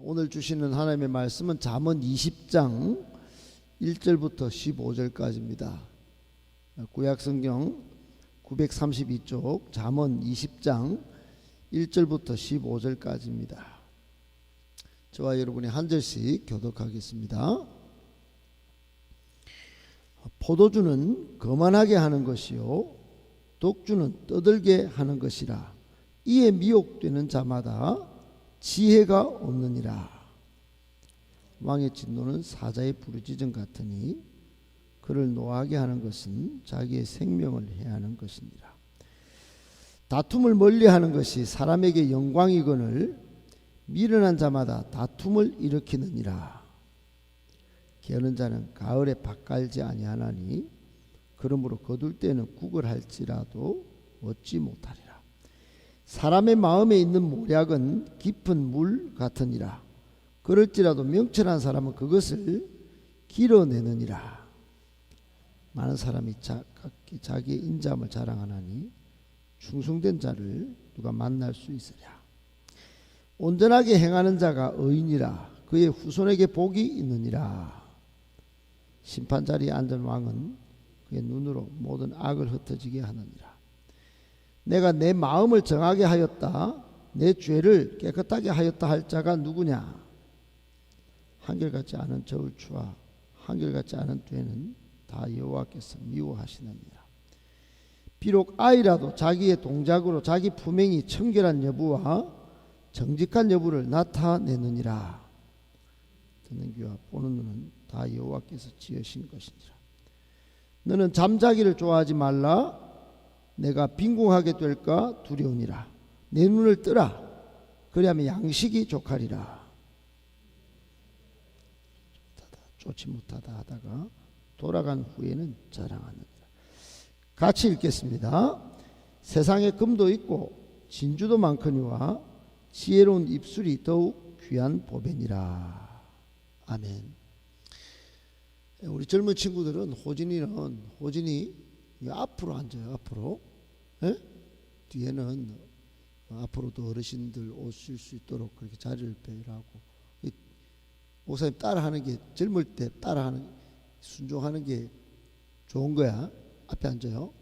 오늘 주시는 하나님의 말씀은 잠언 20장 1절부터 15절까지입니다. 구약성경 932쪽 잠언 20장 1절부터 15절까지입니다. 저와 여러분이 한 절씩 교독하겠습니다. 포도주는 거만하게 하는 것이요 독주는 떠들게 하는 것이라. 이에 미혹되는 자마다 지혜가 없느니라. 왕의 진노는 사자의 부르짖음 같으니 그를 노하게 하는 것은 자기의 생명을 해하는 것이니라. 다툼을 멀리하는 것이 사람에게 영광이거늘 미련한 자마다 다툼을 일으키느니라. 게으른 자는 가을에 밭 갈지 아니하나니 그러므로 거둘 때는 국을 할지라도 얻지 못하리라. 사람의 마음에 있는 모략은 깊은 물 같으니라. 그럴지라도 명철한 사람은 그것을 길어내느니라. 많은 사람이 자기의 인자함을 자랑하나니 충성된 자를 누가 만날 수 있으랴. 온전하게 행하는 자가 의인이라. 그의 후손에게 복이 있느니라. 심판 자리에 앉은 왕은 그의 눈으로 모든 악을 흩어지게 하느니라. 내가 내 마음을 정하게 하였다. 내 죄를 깨끗하게 하였다 할 자가 누구냐? 한결같지 않은 저울추와 한결같지 않은 죄는 다 여호와께서 미워하시느니라. 비록 아이라도 자기의 동작으로 자기 품행이 청결한 여부와 정직한 여부를 나타내느니라. 듣는 귀와 보는 눈은 다 여호와께서 지으신 것이니라. 너는 잠자기를 좋아하지 말라. 내가 빈궁하게 될까 두려우니라. 내 눈을 뜨라. 그리하면 양식이 족하리라. 좋지 못하다 하다가 돌아간 후에는 자랑하느니라. 같이 읽겠습니다. 세상에 금도 있고 진주도 많거니와 지혜로운 입술이 더욱 귀한 보배니라. 아멘. 우리 젊은 친구들은 호진이 앞으로 앉아요. 앞으로. 에? 뒤에는 앞으로도 어르신들 오실 수 있도록 그렇게 자리를 배려하고, 목사님 따라하는 게 젊을 때 따라하는 순종하는 게 좋은 거야. 앞에 앉아요.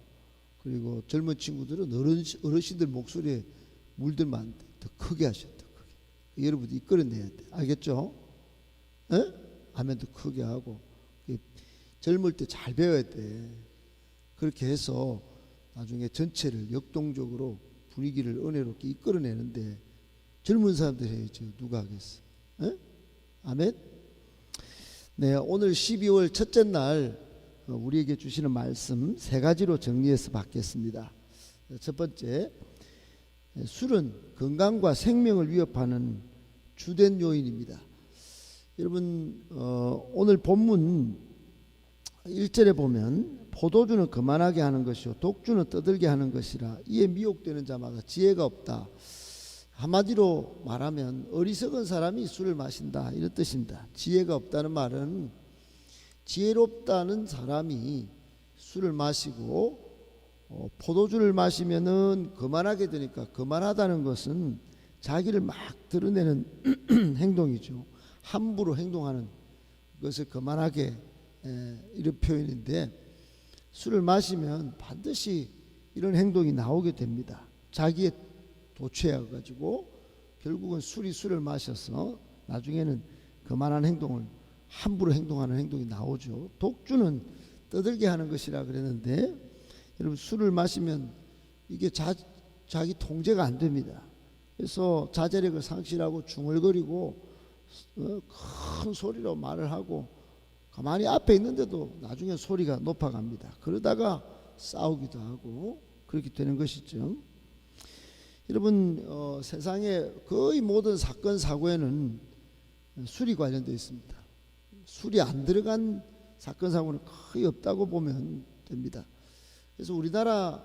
그리고 젊은 친구들은 어르신들 목소리에 물들면 안 돼. 더 크게 하셔. 더 크게. 여러분들 이끌어내야 돼. 알겠죠? 에? 하면 더 크게 하고. 젊을 때 잘 배워야 돼. 그렇게 해서 나중에 전체를 역동적으로 분위기를 은혜롭게 이끌어내는데 젊은 사람들이 해야죠. 누가 하겠어? 에? 아멘. 네, 오늘 12월 첫째 날 우리에게 주시는 말씀 세 가지로 정리해서 받겠습니다. 첫 번째, 술은 건강과 생명을 위협하는 주된 요인입니다. 여러분, 오늘 본문 1절에 보면 포도주는 거만하게 하는 것이요 독주는 떠들게 하는 것이라. 이에 미혹되는 자마다 지혜가 없다. 한마디로 말하면 어리석은 사람이 술을 마신다, 이런 뜻입니다. 지혜가 없다는 말은 지혜롭다는 사람이 술을 마시고 포도주를 마시면은 거만하게 되니까, 거만하다는 것은 자기를 막 드러내는 행동이죠. 함부로 행동하는 것을 거만하게, 이런 표현인데, 술을 마시면 반드시 이런 행동이 나오게 됩니다. 자기의 도취해 가지고 결국은 술을 마셔서 나중에는 그만한 행동을, 함부로 행동하는 행동이 나오죠. 독주는 떠들게 하는 것이라 그랬는데, 여러분 술을 마시면 이게 자기 통제가 안 됩니다. 그래서 자제력을 상실하고 중얼거리고 큰 소리로 말을 하고 가만히 앞에 있는데도 나중에 소리가 높아갑니다. 그러다가 싸우기도 하고 그렇게 되는 것이죠. 여러분, 세상의 거의 모든 사건 사고에는 술이 관련되어 있습니다. 술이 안 들어간 사건 사고는 거의 없다고 보면 됩니다. 그래서 우리나라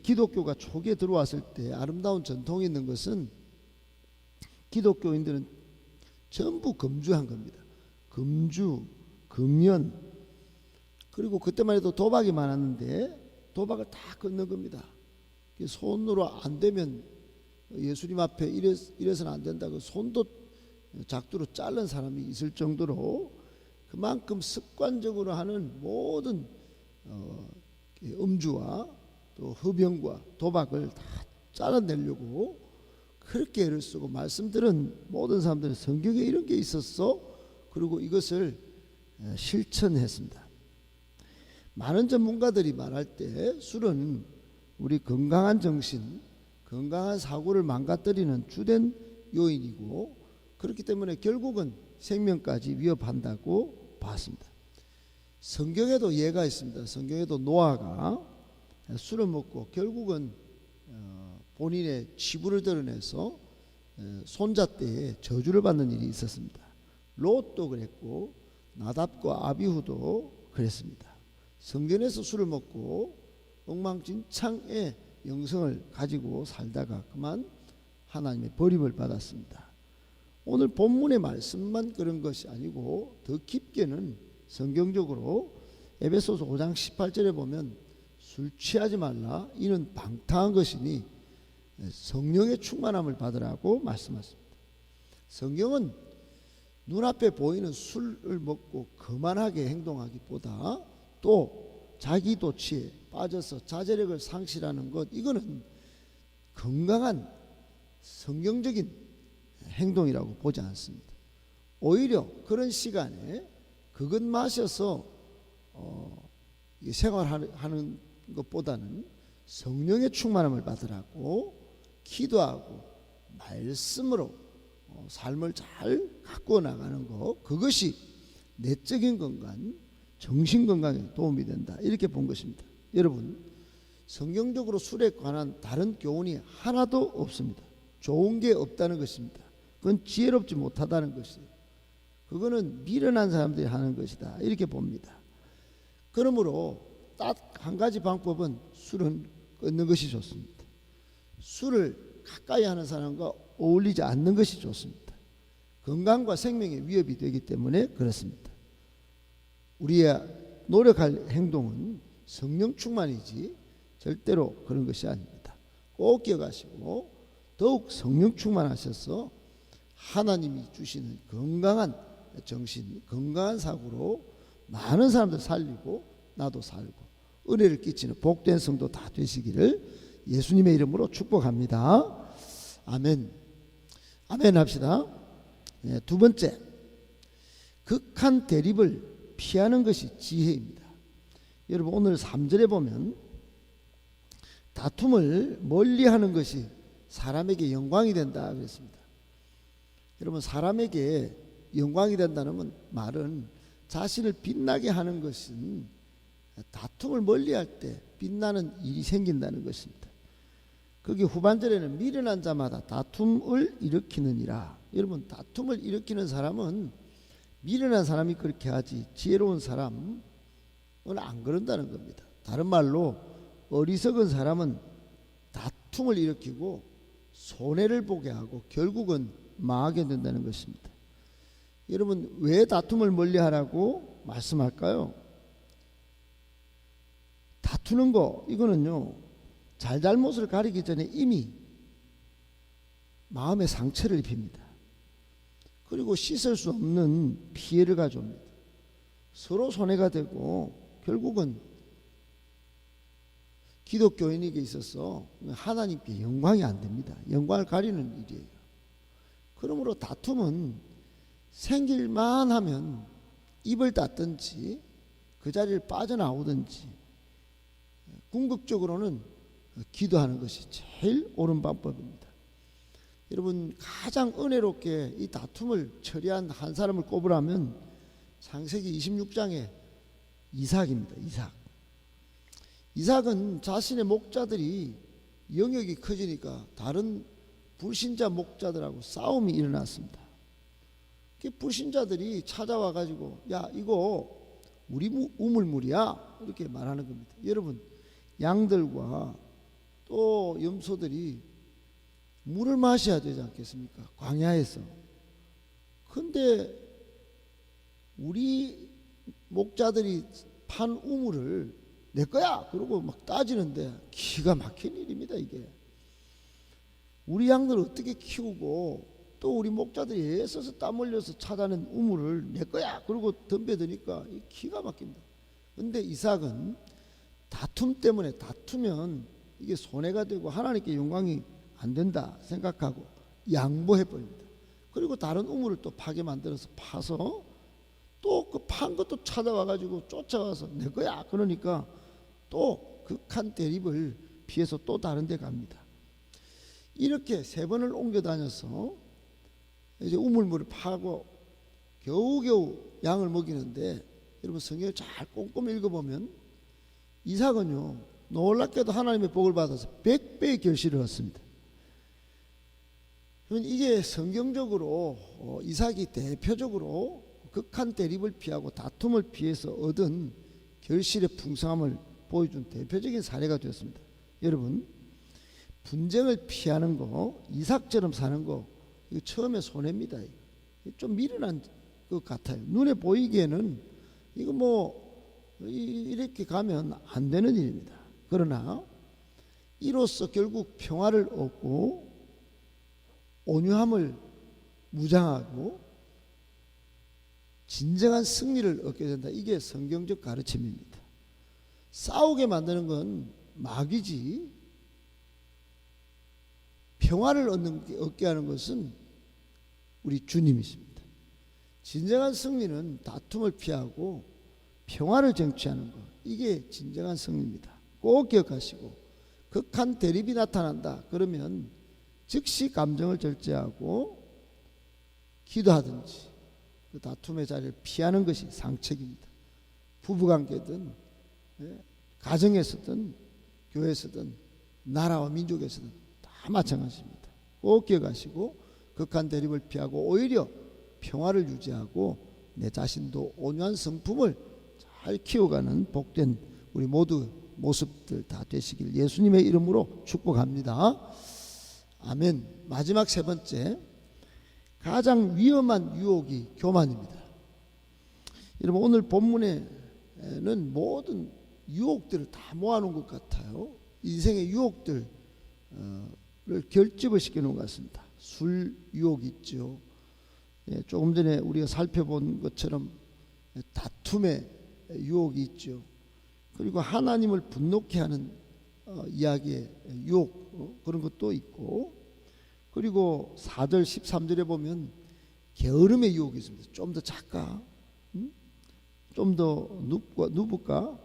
기독교가 초기에 들어왔을 때 아름다운 전통이 있는 것은 기독교인들은 전부 금주한 겁니다. 금주, 금연, 그리고 그때만 해도 도박이 많았는데 도박을 다 끊는 겁니다. 손으로 안 되면 예수님 앞에 이래서는 안 된다고 손도 작두로 자른 사람이 있을 정도로 그만큼 습관적으로 하는 모든 음주와 또 흡연과 도박을 다 잘라내려고 그렇게 애를 쓰고 말씀들은 모든 사람들은 성경에 이런 게 있었어. 그리고 이것을 실천했습니다. 많은 전문가들이 말할 때 술은 우리 건강한 정신, 건강한 사고를 망가뜨리는 주된 요인이고 그렇기 때문에 결국은 생명까지 위협한다고 봤습니다. 성경에도 예가 있습니다. 성경에도 노아가 술을 먹고 결국은 본인의 치부를 드러내서 손자 때에 저주를 받는 일이 있었습니다. 롯도 그랬고 나답과 아비후도 그랬습니다. 성전에서 술을 먹고 엉망진창의 영성을 가지고 살다가 그만 하나님의 버림을 받았습니다. 오늘 본문의 말씀만 그런 것이 아니고 더 깊게는 성경적으로 에베소서 5장 18절에 보면 술 취하지 말라 이는 방탕한 것이니 성령의 충만함을 받으라고 말씀하십니다. 성경은 눈앞에 보이는 술을 먹고 거만하게 행동하기보다 또 자기 도취에 빠져서 자제력을 상실하는 것, 이거는 건강한 성경적인 행동이라고 보지 않습니다. 오히려 그런 시간에 그것 마셔서 생활하는 것보다는 성령의 충만함을 받으라고 기도하고 말씀으로 삶을 잘 가꾸어 나가는 것, 그것이 내적인 건강, 정신 건강에 도움이 된다, 이렇게 본 것입니다. 여러분, 성경적으로 술에 관한 다른 교훈이 하나도 없습니다. 좋은 게 없다는 것입니다. 그건 지혜롭지 못하다는 것이에요. 그거는 미련한 사람들이 하는 것이다, 이렇게 봅니다. 그러므로 딱 한 가지 방법은 술은 끊는 것이 좋습니다. 술을 가까이 하는 사람과 어울리지 않는 것이 좋습니다. 건강과 생명에 위협이 되기 때문에 그렇습니다. 우리의 노력할 행동은 성령 충만이지 절대로 그런 것이 아닙니다. 꼭 기억하시고 더욱 성령 충만하셔서 하나님이 주시는 건강한 정신, 건강한 사고로 많은 사람들 살리고 나도 살고 은혜를 끼치는 복된 성도 다 되시기를 예수님의 이름으로 축복합니다. 아멘. 아멘 합시다. 두 번째, 극한 대립을 피하는 것이 지혜입니다. 여러분, 오늘 3절에 보면 다툼을 멀리하는 것이 사람에게 영광이 된다 그랬습니다. 여러분, 사람에게 영광이 된다는 말은 자신을 빛나게 하는 것은 다툼을 멀리할 때 빛나는 일이 생긴다는 것입니다. 거기 후반절에는 미련한 자마다 다툼을 일으키느니라. 여러분, 다툼을 일으키는 사람은 미련한 사람이 그렇게 하지 지혜로운 사람은 안 그런다는 겁니다. 다른 말로 어리석은 사람은 다툼을 일으키고 손해를 보게 하고 결국은 망하게 된다는 것입니다. 여러분, 왜 다툼을 멀리하라고 말씀할까요? 다투는 거, 이거는요, 잘잘못을 가리기 전에 이미 마음의 상처를 입힙니다. 그리고 씻을 수 없는 피해를 가져옵니다. 서로 손해가 되고 결국은 기독교인에게 있어서 하나님께 영광이 안 됩니다. 영광을 가리는 일이에요. 그러므로 다툼은 생길만 하면 입을 닫든지 그 자리를 빠져나오든지 궁극적으로는 기도하는 것이 제일 옳은 방법입니다. 여러분, 가장 은혜롭게 이 다툼을 처리한 한 사람을 꼽으라면 창세기 26장의 이삭입니다. 이삭은 자신의 목자들이 영역이 커지니까 다른 불신자 목자들하고 싸움이 일어났습니다. 불신자들이 찾아와 가지고 야, 이거 우리 우물물이야, 이렇게 말하는 겁니다. 여러분, 양들과 또 염소들이 물을 마셔야 되지 않겠습니까? 광야에서. 근데 우리 목자들이 판 우물을 내 거야 그러고 막 따지는데 기가 막힌 일입니다. 이게 우리 양들 어떻게 키우고 또 우리 목자들이 애써서 땀 흘려서 찾아낸 우물을 내 거야 그러고 덤벼드니까 기가 막힙니다. 근데 이삭은 다툼 때문에, 다투면 이게 손해가 되고 하나님께 영광이 안 된다 생각하고 양보해 버립니다. 그리고 다른 우물을 또 파게 만들어서 파서 또 그 판 것도 찾아와 가지고 쫓아와서 내 거야 그러니까 또 극한 대립을 피해서 또 다른 데 갑니다. 이렇게 3번을 옮겨 다녀서 이제 우물물을 파고 겨우겨우 양을 먹이는데, 여러분 성경을 잘 꼼꼼히 읽어보면 이삭은요 놀랍게도 하나님의 복을 받아서 100배의 결실을 얻습니다. 이게 성경적으로 이삭이 대표적으로 극한 대립을 피하고 다툼을 피해서 얻은 결실의 풍성함을 보여준 대표적인 사례가 되었습니다. 여러분, 분쟁을 피하는 거, 이삭처럼 사는 거, 이거 처음에 손해입니다. 좀 미련한 것 같아요. 눈에 보이기에는 이거 뭐 이렇게 가면 안 되는 일입니다. 그러나 이로써 결국 평화를 얻고 온유함을 무장하고 진정한 승리를 얻게 된다. 이게 성경적 가르침입니다. 싸우게 만드는 건 마귀지, 평화를 얻게 하는 것은 우리 주님이십니다. 진정한 승리는 다툼을 피하고 평화를 쟁취하는 것, 이게 진정한 승리입니다. 꼭 기억하시고, 극한 대립이 나타난다 그러면 즉시 감정을 절제하고 기도하든지 그 다툼의 자리를 피하는 것이 상책입니다. 부부관계든 가정에서든 교회에서든 나라와 민족에서든 다 마찬가지입니다. 꼭 기억하시고 극한 대립을 피하고 오히려 평화를 유지하고 내 자신도 온유한 성품을 잘 키워가는 복된 우리 모두 모습들 다 되시길 예수님의 이름으로 축복합니다. 아멘. 마지막 3번째, 가장 위험한 유혹이 교만입니다. 여러분, 오늘 본문에는 모든 유혹들을 다 모아놓은 것 같아요. 인생의 유혹들을 결집을 시켜놓은 것 같습니다. 술 유혹이 있죠. 조금 전에 우리가 살펴본 것처럼 다툼의 유혹이 있죠. 그리고 하나님을 분노케 하는 이야기의 유혹, 그런 것도 있고, 그리고 4절 13절에 보면 게으름의 유혹이 있습니다. 좀 더 작가, 좀 더 누울까?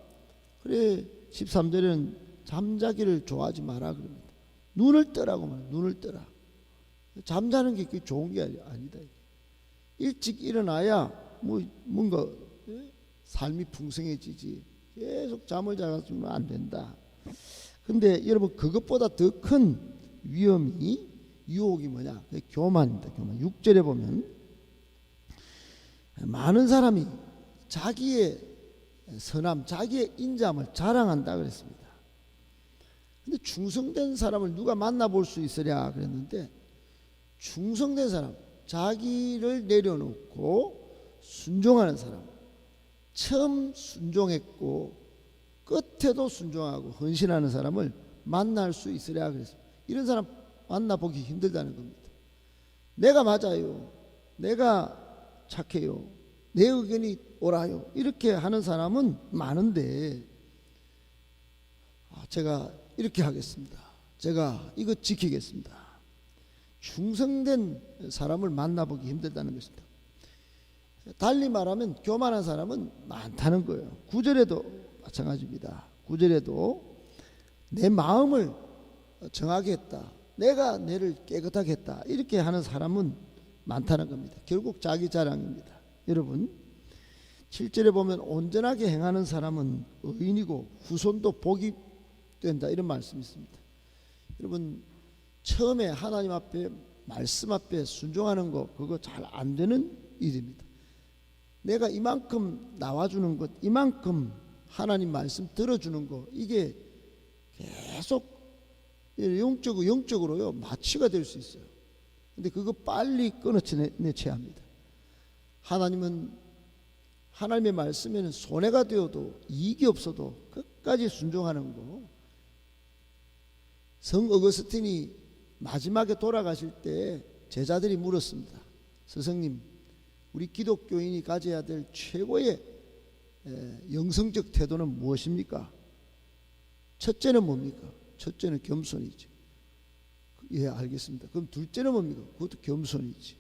그래 13절에는 잠자기를 좋아하지 마라 그럽니다. 눈을 뜨라고 말합니다. 눈을 뜨라. 잠자는 게 그게 좋은 게 아니다. 일찍 일어나야 뭔가 삶이 풍성해지지. 계속 잠을 자가지고는 안 된다. 근데 여러분, 그것보다 더 큰 위험이, 유혹이 뭐냐? 그게 교만입니다. 교만. 6절에 보면 많은 사람이 자기의 선함, 자기의 인자함을 자랑한다 그랬습니다. 근데 충성된 사람을 누가 만나볼 수 있으랴 그랬는데, 충성된 사람, 자기를 내려놓고 순종하는 사람, 처음 순종했고 끝에도 순종하고 헌신하는 사람을 만날 수 있으랴 그랬습니다. 이런 사람 만나보기 힘들다는 겁니다. 내가 맞아요, 내가 착해요, 내 의견이 옳아요, 이렇게 하는 사람은 많은데, 제가 이렇게 하겠습니다, 제가 이거 지키겠습니다, 충성된 사람을 만나보기 힘들다는 것입니다. 달리 말하면 교만한 사람은 많다는 거예요. 9절에도 마찬가지입니다. 9절에도 내 마음을 정하게 했다, 내가 내를 깨끗하게 했다, 이렇게 하는 사람은 많다는 겁니다. 결국 자기 자랑입니다. 여러분, 7절에 보면 온전하게 행하는 사람은 의인이고 후손도 복이 된다, 이런 말씀이 있습니다. 여러분, 처음에 하나님 앞에, 말씀 앞에 순종하는 거, 그거 잘 안 되는 일입니다. 내가 이만큼 나와주는 것, 이만큼 하나님 말씀 들어주는 거, 이게 계속 영적으로요 마취가 될 수 있어요. 근데 그거 빨리 끊어내쳐야 합니다. 하나님은, 하나님의 말씀에는 손해가 되어도 이익이 없어도 끝까지 순종하는 거. 성 어거스틴이 마지막에 돌아가실 때 제자들이 물었습니다. 스승님, 우리 기독교인이 가져야 될 최고의 영성적 태도는 무엇입니까? 첫째는 뭡니까? 첫째는 겸손이죠. 예, 알겠습니다. 그럼 둘째는 뭡니까? 그것도 겸손이지.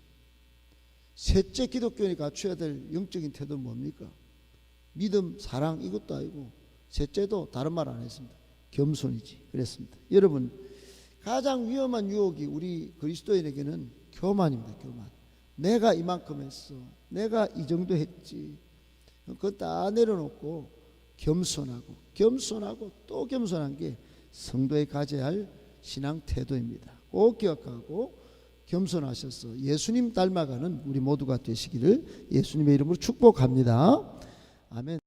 셋째 기독교인이 갖춰야 될 영적인 태도는 뭡니까? 믿음, 사랑 이것도 아니고 셋째도 다른 말 안 했습니다. 겸손이지. 그랬습니다. 여러분, 가장 위험한 유혹이 우리 그리스도인에게는 교만입니다. 교만. 내가 이만큼 했어. 내가 이 정도 했지. 그거 다 내려놓고 겸손하고 또 겸손한 게 성도에 가져야 할 신앙 태도입니다. 꼭 기억하고 겸손하셔서 예수님 닮아가는 우리 모두가 되시기를 예수님의 이름으로 축복합니다. 아멘.